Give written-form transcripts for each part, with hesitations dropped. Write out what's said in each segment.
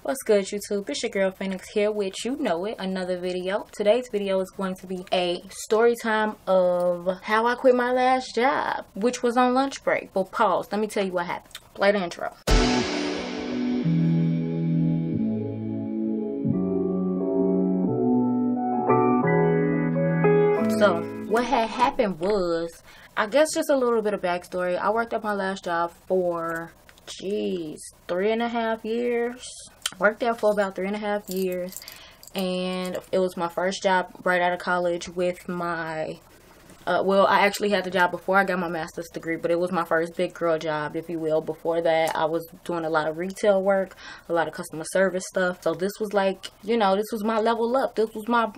What's good, YouTube? It's your girl Phoenix here with another video. Today's video is going to be a story time of how I quit my last job, which was on lunch break. But pause, let me tell you what happened. Play the intro. So what had happened was, I guess just a little bit of backstory. I worked at my last job for 3.5 years. Worked there for about 3.5 years, and it was my first job right out of college with my well, I actually had the job before I got my master's degree, but it was my first big girl job, if you will. Before that, I was doing a lot of retail work, a lot of customer service stuff. So this was like, this was my level up. This was my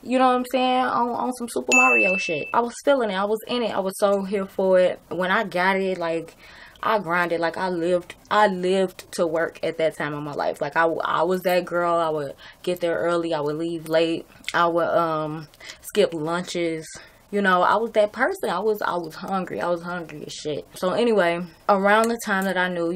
you know what I'm saying, on some Super Mario shit. I was feeling it. I was in it. I was so here for it. When I got it, like, I grinded. Like, I lived to work at that time of my life. Like, I was that girl. I would get there early. I would leave late. I would skip lunches. I was that person. I was hungry. I was hungry as shit. So anyway, around the time that I knew,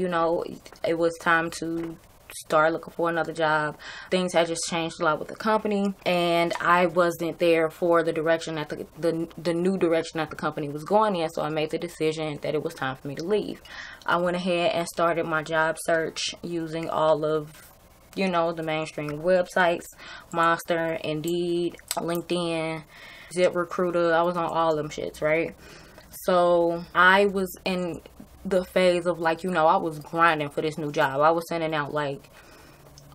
it was time to start looking for another job, things had just changed a lot with the company, and I wasn't there for the direction that the new direction that the company was going in. So I made the decision that it was time for me to leave. I went ahead and started my job search using all of the mainstream websites: Monster, Indeed, LinkedIn, ZipRecruiter. I was on all them shits, right? So I was in the phase of, like, I was grinding for this new job. I was sending out like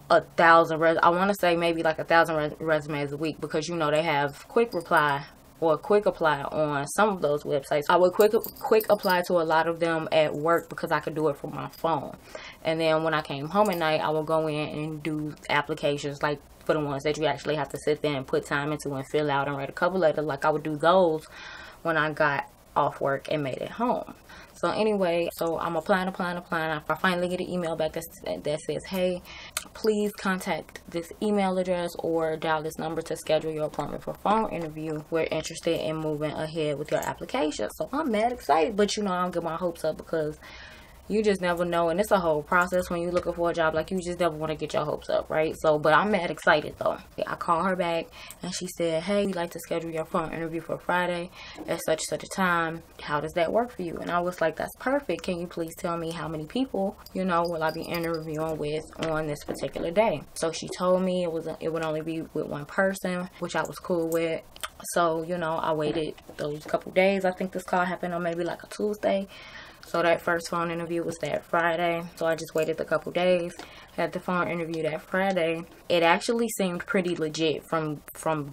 1,000 I want to say maybe like 1,000 resumes a week, because they have quick reply or quick apply on some of those websites. I would quick apply to a lot of them at work because I could do it from my phone, and then when I came home at night, I would go in and do applications, like for the ones that you actually have to sit there and put time into and fill out and write a cover letter. Like, I would do those when I got off work and made it home. So anyway, so I'm applying. I finally get an email back that says, hey, please contact this email address or dial this number to schedule your appointment for a phone interview. We're interested in moving ahead with your application. So I'm mad excited, but I don't get my hopes up, because you just never know, and it's a whole process when you're looking for a job. Like, you just never want to get your hopes up, right? So, but I'm mad excited though. I called her back and she said, hey, we'd like to schedule your phone interview for Friday at such a time. How does that work for you? And I was like, that's perfect. Can you please tell me how many people, will I be interviewing with on this particular day? So she told me it would only be with one person, which I was cool with. So, I waited those couple days. I think this call happened on maybe like a Tuesday. So that first phone interview was that Friday. So I just waited a couple days, had the phone interview that Friday. It actually seemed pretty legit from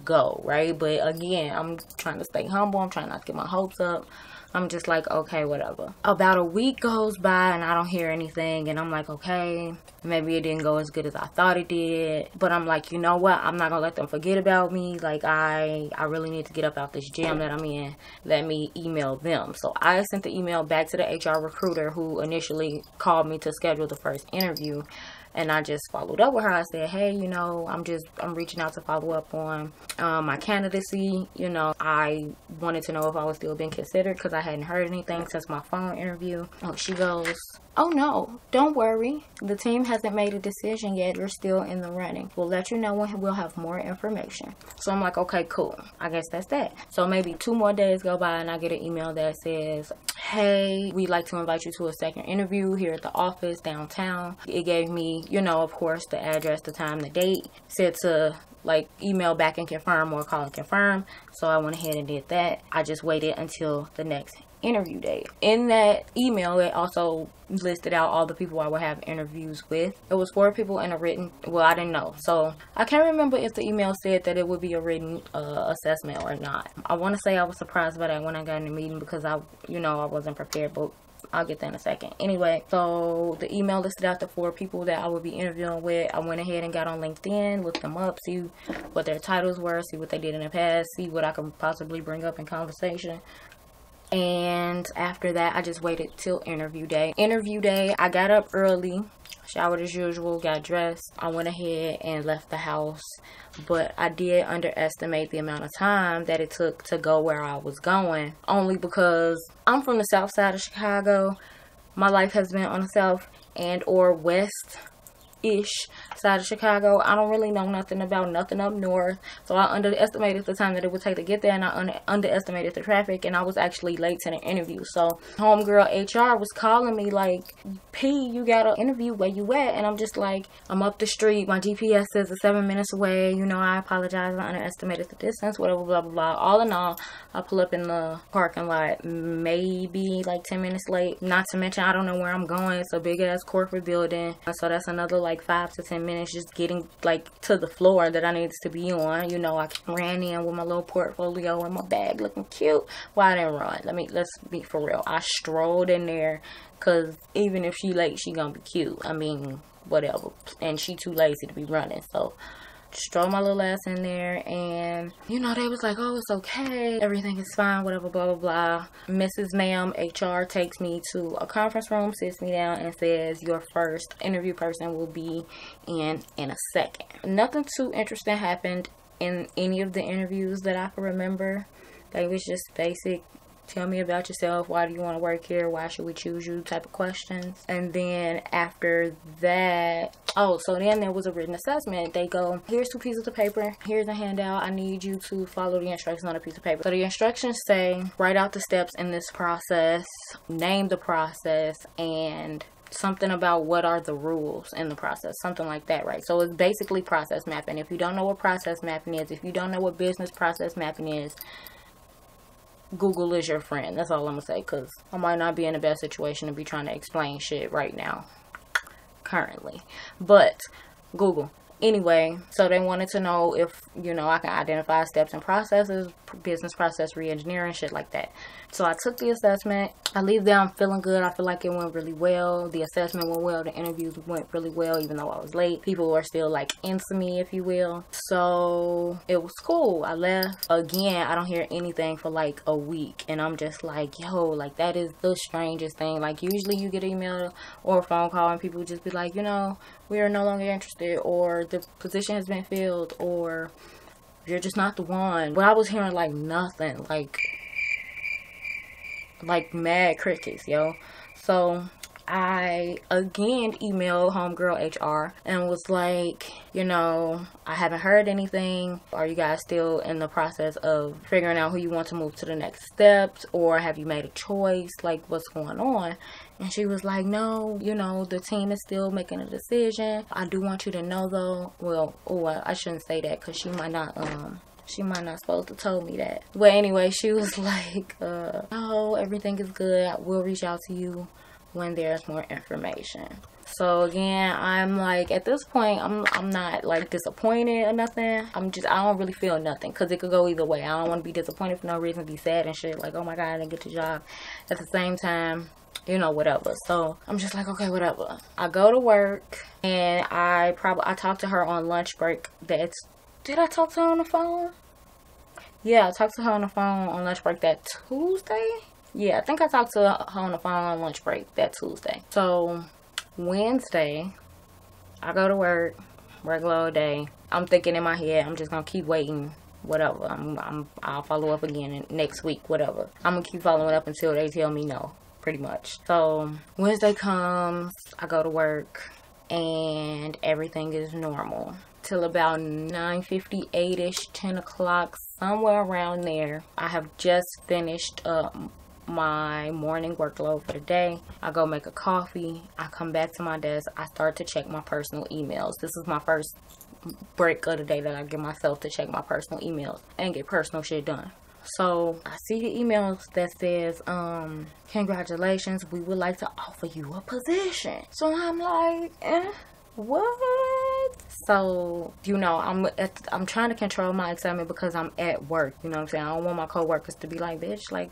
go, right? But again, I'm trying to stay humble. I'm trying not to get my hopes up. I'm just like, okay, whatever. About a week goes by and I don't hear anything, and I'm like, okay, maybe it didn't go as good as I thought it did. But I'm like, you know what? I'm not gonna let them forget about me. Like, I really need to get up out this jam that I'm in. Let me email them. So I sent the email back to the HR recruiter who initially called me to schedule the first interview. And I just followed up with her. I said, hey, I'm reaching out to follow up on my candidacy. I wanted to know if I was still being considered, because I hadn't heard anything since my phone interview. She goes, oh no, don't worry. The team hasn't made a decision yet. You're still in the running. We'll let you know when we'll have more information. So I'm like, okay, cool. I guess that's that. So maybe 2 more days go by and I get an email that says, hey, we'd like to invite you to a second interview here at the office downtown. It gave me, of course, the address, the time, the date. Said to like email back and confirm or call and confirm. So I went ahead and did that. I just waited until the next interview date. In that email, it also listed out all the people I would have interviews with. It was 4 people in a written, well, I didn't know. So I can't remember if the email said that it would be a written assessment or not. I want to say I was surprised by that when I got in the meeting, because I wasn't prepared, but I'll get that in a second. Anyway, so the email listed out the 4 people that I would be interviewing with. I went ahead and got on LinkedIn, looked them up, see what their titles were, see what they did in the past, see what I could possibly bring up in conversation. And after that, I just waited till interview day. Interview day, I got up early, showered as usual, got dressed. I went ahead and left the house, but I did underestimate the amount of time that it took to go where I was going, only because I'm from the south side of Chicago. My life has been on the south and or west ish side of Chicago. I don't really know nothing about nothing up north, so I underestimated the time that it would take to get there, and I underestimated the traffic, and I was actually late to the interview. So homegirl HR was calling me like, P, you got an interview, where you at? And I'm just like, I'm up the street, my GPS says it's 7 minutes away, you know, I apologize, I underestimated the distance, whatever, blah blah blah. All in all, I pull up in the parking lot maybe like 10 minutes late. Not to mention, I don't know where I'm going. It's a big ass corporate building, so that's another like 5 to 10 minutes just getting like to the floor that I needed to be on. You know, I ran in with my little portfolio and my bag looking cute. Well, I didn't run. Let's be for real. I strolled in there, cause even if she late, she gonna be cute. I mean, whatever. And she too lazy to be running, so stroll my little ass in there, and you know, they was like, oh, it's okay, everything is fine, whatever, blah blah blah. Mrs. Ma'am HR takes me to a conference room, sits me down, and says, your first interview person will be in a second. Nothing too interesting happened in any of the interviews that I can remember. They was just basic, tell me about yourself, why do you want to work here, why should we choose you type of questions. And then after that, so then there was a written assessment. They go, here's 2 pieces of paper, here's a handout, I need you to follow the instructions on a piece of paper. So the instructions say, write out the steps in this process, name the process, and something about what are the rules in the process, something like that, right? So it's basically process mapping. If you don't know what process mapping is, if you don't know what business process mapping is, Google is your friend. That's all I'm gonna say, because I might not be in the best situation to be trying to explain shit right now currently, but Google. Anyway, so they wanted to know if, you know, I can identify steps and processes, business process re-engineering, shit like that. So I took the assessment. I leave there, I'm feeling good. I feel like it went really well. The assessment went well. The interviews went really well, even though I was late. People were still like into me, if you will. So it was cool. I left. Again, I don't hear anything for like a week, and I'm just like, yo, like that is the strangest thing. Like usually you get an email or a phone call and people just be like, you know, we are no longer interested, or the position has been filled, or you're just not the one. But I was hearing like nothing, like mad crickets, yo. So I again emailed homegirl HR and was like, you know, I haven't heard anything. Are you guys still in the process of figuring out who you want to move to the next steps, or have you made a choice? Like, what's going on? And she was like, no, you know, the team is still making a decision. I do want you to know though, well, I shouldn't say that, because she might not supposed to told me that. But anyway, she was like, no, everything is good. We'll reach out to you when there's more information. So again, I'm like, at this point, I'm not like disappointed or nothing. I don't really feel nothing, because it could go either way. I don't want to be disappointed for no reason, be sad and shit, like, oh my god, I didn't get the job. At the same time, you know, whatever. So I'm just like, okay, whatever. I go to work, and I talked to her on lunch break. Did I talk to her on the phone? Yeah, I talked to her on the phone on lunch break that Tuesday. Yeah, I think I talked to her on the phone on lunch break that Tuesday. So Wednesday, I go to work, regular old day. I'm thinking in my head, I'm just gonna keep waiting, whatever. I'll follow up again next week, whatever. I'm gonna keep following up until they tell me no, pretty much. So Wednesday comes, I go to work, and everything is normal till about 9:58ish, 10 o'clock, somewhere around there. I have just finished my morning workload for the day. I go make a coffee. I come back to my desk. I start to check my personal emails. This is my first break of the day that I give myself to check my personal emails and get personal shit done. So I see the emails that says, congratulations, we would like to offer you a position. So I'm like, what? So, you know, I'm trying to control my excitement because I'm at work. You know what I'm saying? I don't want my coworkers to be like, bitch, like,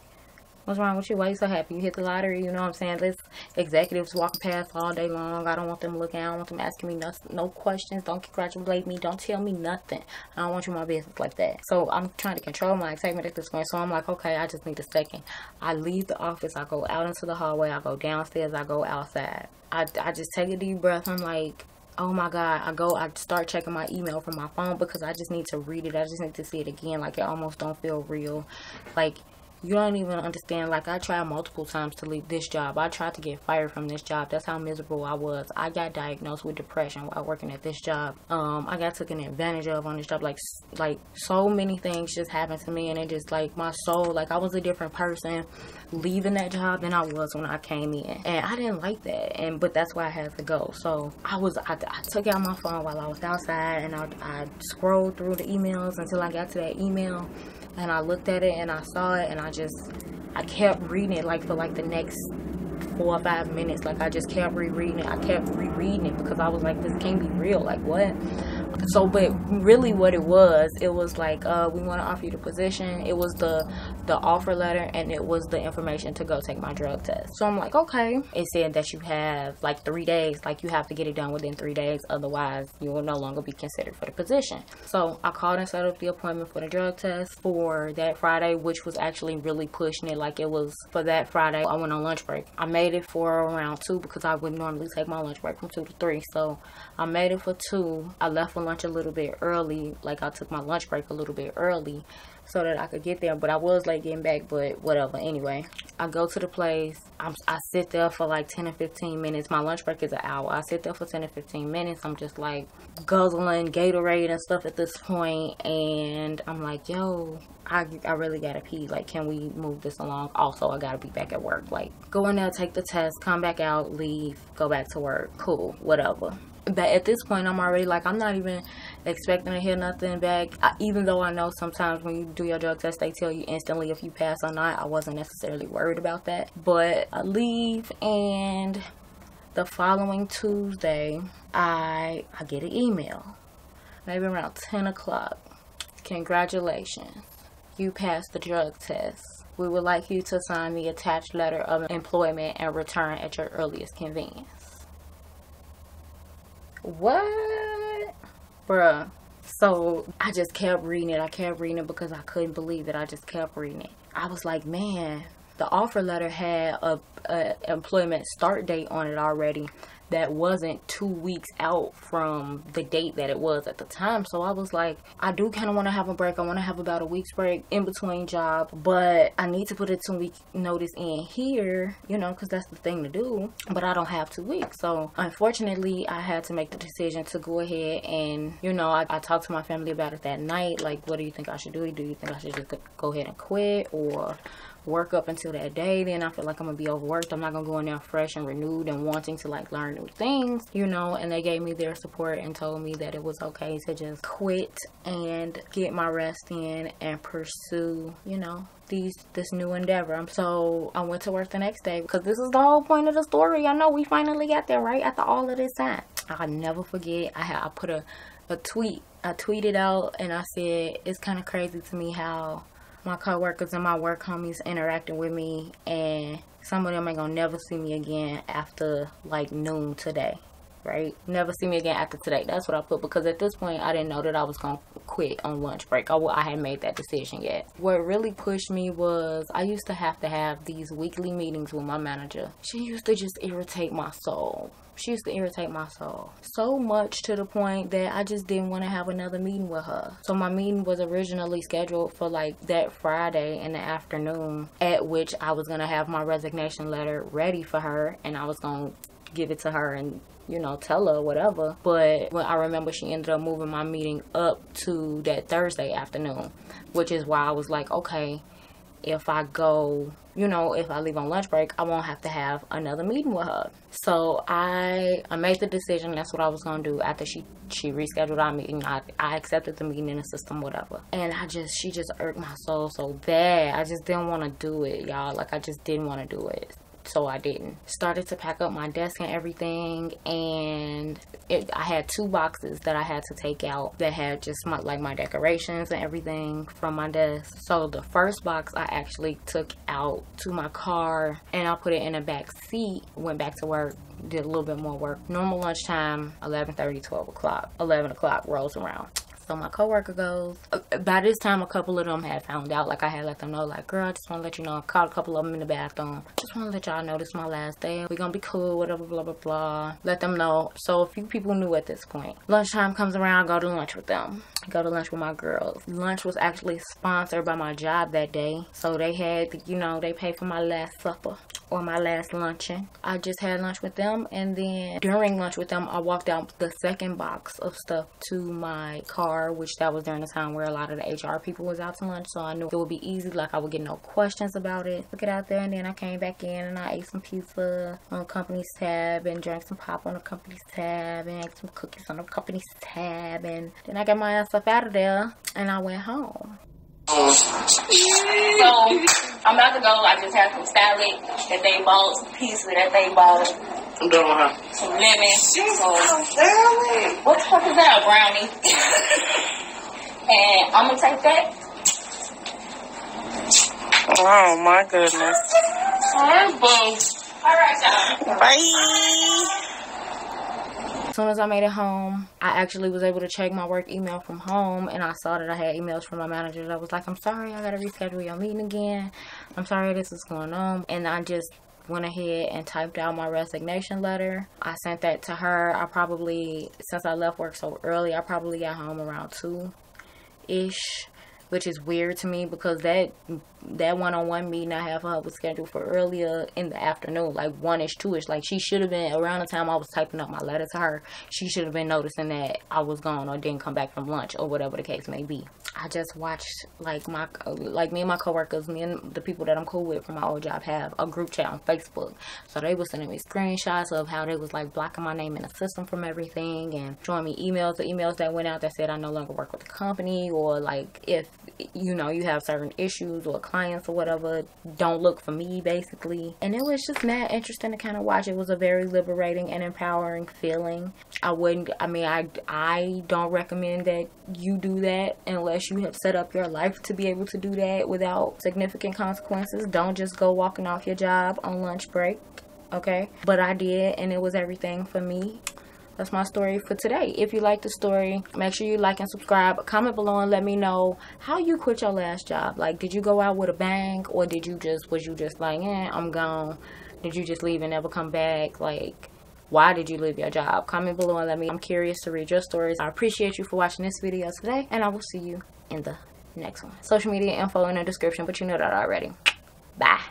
what's wrong with you? Why you so happy? You hit the lottery? You know what I'm saying? Let's executives walking past all day long. I don't want them looking. I don't want them asking me no questions. Don't congratulate me. Don't tell me nothing. I don't want you in my business like that. So I'm trying to control my excitement at this point. So I'm like, okay, I just need a second. I leave the office. I go out into the hallway. I go downstairs. I go outside. I just take a deep breath. I'm like, oh my god. I start checking my email from my phone because I just need to read it. I just need to see it again. Like, it almost don't feel real. Like, You don't even understand. Like, I tried multiple times to leave this job. I tried to get fired from this job. That's how miserable I was. I got diagnosed with depression while working at this job. I got taken advantage of on this job. Like so many things just happened to me, and it just, like, my soul, like, I was a different person leaving that job than I was when I came in, and I didn't like that. But that's why I had to go. So I took out my phone while I was outside, and I scrolled through the emails until I got to that email, and I looked at it and I saw it, and I kept reading it, like, for like the next 4 or 5 minutes. Like, I just kept rereading it. I kept rereading it because I was like, this can't be real. Like, what? So, but really what it was like, we want to offer you the position. It was the offer letter, and it was the information to go take my drug test. So I'm like, okay. It said that you have like 3 days, like, you have to get it done within 3 days, otherwise you will no longer be considered for the position. So I called and set up the appointment for the drug test for that Friday, which was actually really pushing it. Like, it was for that Friday. I went on lunch break. I made it for around 2 because I would normally take my lunch break from 2 to 3. So I made it for 2. I left for lunch a little bit early. Like, I took my lunch break a little bit early so that I could get there, but I was late getting back, but whatever. Anyway, I go to the place. I sit there for like 10 or 15 minutes. My lunch break is an hour. I sit there for 10 or 15 minutes. I'm just like guzzling Gatorade and stuff at this point, and I'm like, yo, I really gotta pee. Like, can we move this along? Also, I gotta be back at work. Like, go in there, take the test, come back out, leave, go back to work. Cool, whatever. But at this point, I'm already like, I'm not even expecting to hear nothing back. Even though I know sometimes when you do your drug test, they tell you instantly if you pass or not. I wasn't necessarily worried about that. But I leave, and the following Tuesday, I get an email. Maybe around 10 o'clock. Congratulations. You passed the drug test. We would like you to sign the attached letter of employment and return at your earliest convenience. What? Bruh. So I just kept reading it. I kept reading it because I couldn't believe it. I just kept reading it. I was like, man, the offer letter had a employment start date on it already that wasn't 2 weeks out from the date that it was at the time. So I was like, I do kind of want to have a break. I want to have about a week's break in between jobs, but I need to put a 2-week notice in here, you know, because that's the thing to do. But I don't have 2 weeks. So unfortunately, I had to make the decision to go ahead and, you know, I talked to my family about it that night. Like, what do you think I should do? Do you think I should just go ahead and quit, or work up until that day? Then I feel like I'm gonna be overworked. I'm not gonna go in there fresh and renewed and wanting to, like, learn new things, you know. And they gave me their support and told me that it was okay to just quit and get my rest in and pursue, you know, this new endeavor. So I went to work the next day, because this is the whole point of the story. I know we finally got there, right? After all of this time, I'll never forget. I put a tweet. I tweeted out and I said, it's kind of crazy to me how my co-workers and my work homies interacting with me, and some of them ain't gonna never see me again after like noon today, right? Never see me again after today. That's what I put, because at this point I didn't know that I was gonna quit on lunch break. I hadn't made that decision yet. What really pushed me was I used to have these weekly meetings with my manager. She used to just irritate my soul. She used to irritate my soul so much, to the point that I just didn't want to have another meeting with her. So my meeting was originally scheduled for like that Friday in the afternoon, at which I was going to have my resignation letter ready for her, and I was going to give it to her and, you know, tell her whatever. But when I remember, she ended up moving my meeting up to that Thursday afternoon, which is why I was like, okay, if I go, you know, if I leave on lunch break, I won't have to have another meeting with her. So I made the decision. That's what I was going to do. After she rescheduled our meeting, I accepted the meeting in the system, whatever. And she just irked my soul so bad. I just didn't want to do it, y'all. Like, I just didn't want to do it. So I didn't. Started to pack up my desk and everything, and I had 2 boxes that I had to take out that had just my decorations and everything from my desk. So the first box I actually took out to my car, and I put it in the back seat, went back to work, did a little bit more work. Normal lunchtime, 11:30, 12 o'clock. 11 o'clock rolls around. So my coworker goes, by this time a couple of them had found out. Like I had let them know, like, girl, I just want to let you know, I caught a couple of them in the bathroom. Just want to let y'all know this is my last day. We're gonna be cool, whatever, blah blah blah. Let them know. So a few people knew at this point. Lunchtime comes around, I go to lunch with them. Go to lunch with my girls. Lunch was actually sponsored by my job that day. So they had, you know, they paid for my last supper or my last luncheon. I just had lunch with them, and then during lunch with them I walked out the second box of stuff to my car, which that was during the time where a lot of the HR people was out to lunch, so I knew it would be easy, like I would get no questions about it. Took it out there, and then I came back in and I ate some pizza on the company's tab and drank some pop on the company's tab and ate some cookies on the company's tab, and then I got my ass up out of there and I went home. So I'm about to go. I just had some salad that they bought, some pizza that they bought. I'm done with her. Some lemon. What the fuck is that? A brownie. And I'm gonna take that. Oh my goodness. Alright, boo. Alright, y'all. Bye. As soon as I made it home, I actually was able to check my work email from home, and I saw that I had emails from my manager that was like, I'm sorry, I gotta reschedule your meeting again. I'm sorry this is going on. And I just went ahead and typed out my resignation letter. I sent that to her. I probably, since I left work so early, I probably got home around 2-ish, which is weird to me because that one-on-one meeting I have for her was scheduled for earlier in the afternoon, like 1-ish, 2-ish. Like, she should have been, around the time I was typing up my letter to her, she should have been noticing that I was gone or didn't come back from lunch or whatever the case may be. I just watched, like me and my coworkers, me and the people that I'm cool with from my old job have a group chat on Facebook. So they were sending me screenshots of how they was like blocking my name in the system from everything and showing me emails, the emails that went out that said I no longer work with the company, or like, if you know you have certain issues or clients or whatever, don't look for me, basically. And it was just mad interesting to kind of watch. It was a very liberating and empowering feeling. I don't recommend that you do that unless you have set up your life to be able to do that without significant consequences. Don't just go walking off your job on lunch break, okay? But I did, and it was everything for me. That's my story for today. If you like the story, make sure you like and subscribe. Comment below and let me know how you quit your last job. Like, did you go out with a bang, or was you just like, I'm gone? Did you just leave and never come back? Like, why did you leave your job? Comment below and let me. I'm curious to read your stories. I appreciate you for watching this video today, and I will see you in the next one. Social media info in the description, but you know that already. Bye.